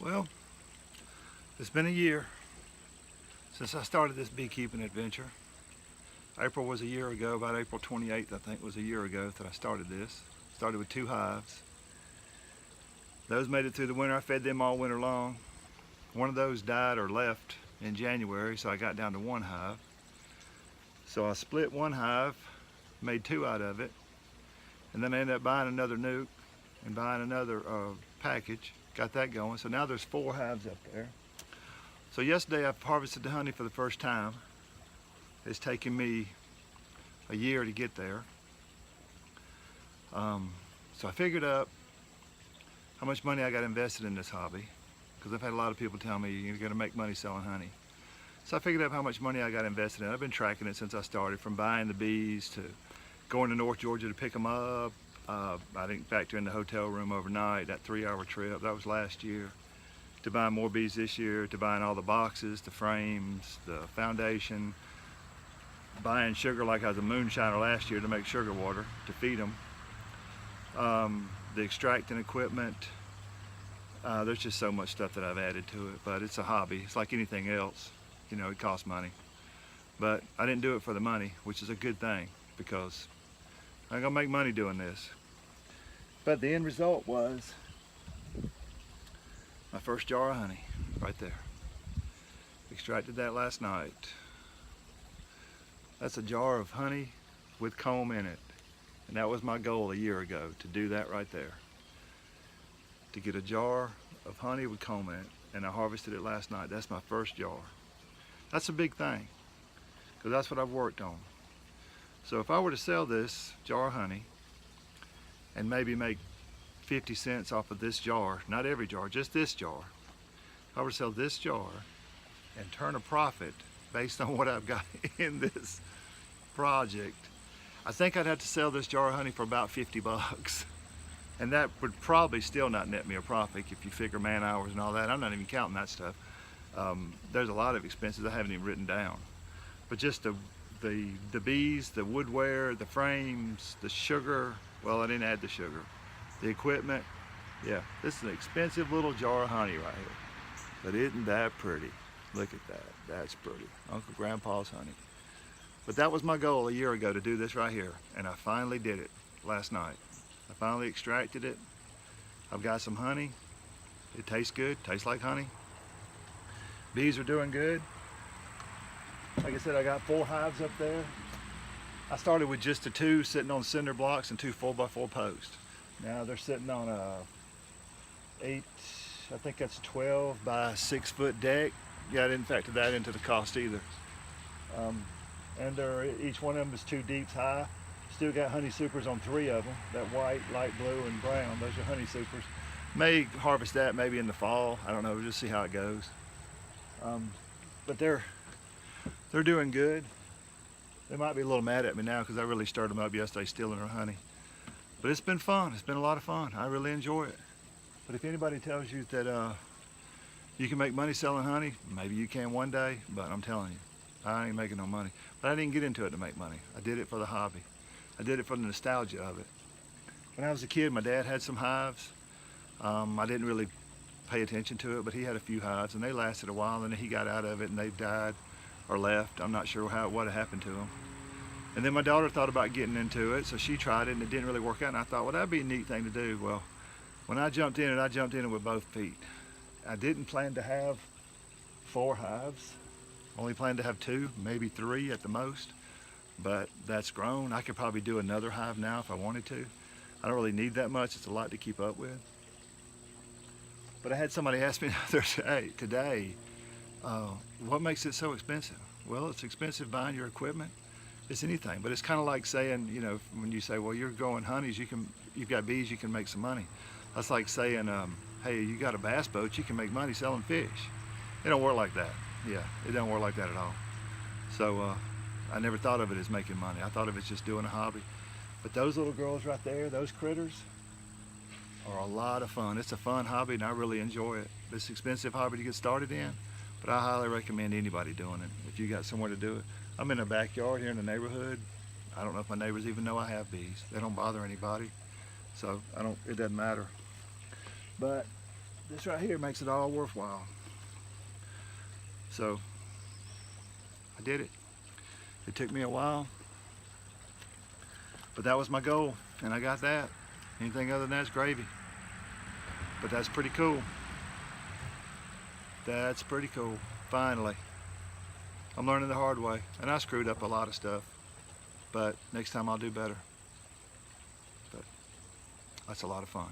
Well, it's been a year since I started this beekeeping adventure. April was a year ago, about April 28th I think was a year ago that I started this. Started with 2 hives. Those made it through the winter. I fed them all winter long. One of those died or left in January, so I got down to 1 hive. So I split 1 hive, made 2 out of it, and then I ended up buying another nuke and buying another package. Got that going. So now there's 4 hives up there. So yesterday I harvested the honey for the first time. It's taken me a year to get there. So I figured up how much money I got invested in this hobby, because I've had a lot of people tell me you're going to make money selling honey. So I figured out how much money I got invested in. I've been tracking it since I started, from buying the bees to going to North Georgia to pick them up. I didn't factor in the hotel room overnight, that 3-hour trip. That was last year. To buying more bees this year, to buying all the boxes, the frames, the foundation, buying sugar like I was a moonshiner last year to make sugar water, to feed them. The extracting equipment. There's just so much stuff that I've added to it, but it's a hobby. It's like anything else. You know, it costs money. But I didn't do it for the money, which is a good thing, because I'm gonna make money doing this. But the end result was my first jar of honey, right there. Extracted that last night. That's a jar of honey with comb in it. And that was my goal a year ago, to do that right there. To get a jar of honey with comb in it, and I harvested it last night. That's my first jar. That's a big thing, because that's what I've worked on. So if I were to sell this jar of honey and maybe make 50 cents off of this jar, not every jar, just this jar. If I were to sell this jar and turn a profit based on what I've got in this project, I think I'd have to sell this jar of honey for about 50 bucks. And that would probably still not net me a profit if you figure man hours and all that. I'm not even counting that stuff. There's a lot of expenses I haven't even written down. But just the bees, the woodware, the frames, the sugar, well, I didn't add the sugar. The equipment, yeah, this is an expensive little jar of honey right here. But isn't that pretty? Look at that, that's pretty. Uncle Grandpa's honey. But that was my goal a year ago, to do this right here. And I finally did it last night. I finally extracted it. I've got some honey. It tastes good, tastes like honey. Bees are doing good. Like I said, I got 4 hives up there. I started with just the 2 sitting on cinder blocks and 2 4x4 posts. Now they're sitting on a 8, I think that's 12 by 6 foot deck. Yeah, I didn't factor that into the cost either. And each one of them is 2 deeps high. Still got honey supers on 3 of them. That white, light blue, and brown, those are honey supers. May harvest that maybe in the fall. I don't know, we'll just see how it goes. But they're doing good. They might be a little mad at me now because I really stirred them up yesterday stealing their honey. But it's been fun. It's been a lot of fun. I really enjoy it. But if anybody tells you that you can make money selling honey, maybe you can one day, but I'm telling you, I ain't making no money. But I didn't get into it to make money. I did it for the hobby. I did it for the nostalgia of it. When I was a kid, my dad had some hives. I didn't really pay attention to it, but he had a few hives, and they lasted a while, and then he got out of it, and they died or left. I'm not sure what had happened to them. And then my daughter thought about getting into it, so she tried it, and it didn't really work out, and I thought, well, that'd be a neat thing to do. Well, when I jumped in it with both feet. I didn't plan to have 4 hives. Only planned to have 2, maybe 3 at the most, but that's grown. I could probably do another hive now if I wanted to. I don't really need that much. It's a lot to keep up with. But I had somebody ask me the other day, today, what makes it so expensive? Well, it's expensive buying your equipment. It's anything, but it's kind of like saying, you know, when you say, well, you're growing honeys, you've got bees, you can make some money. That's like saying, hey, you got a bass boat, you can make money selling fish. It don't work like that. Yeah, it don't work like that at all. So I never thought of it as making money. I thought of it as just doing a hobby. But those little girls right there, those critters, are a lot of fun. It's a fun hobby, and I really enjoy it. It's an expensive hobby to get started in, but I highly recommend anybody doing it if you got somewhere to do it. I'm in a backyard here in the neighborhood. I don't know if my neighbors even know I have bees. They don't bother anybody, so it doesn't matter. But this right here makes it all worthwhile. So I did it. It took me a while, but that was my goal, and I got that. Anything other than that's gravy. But that's pretty cool. That's pretty cool. Finally. I'm learning the hard way, and I screwed up a lot of stuff, but next time I'll do better. But that's a lot of fun.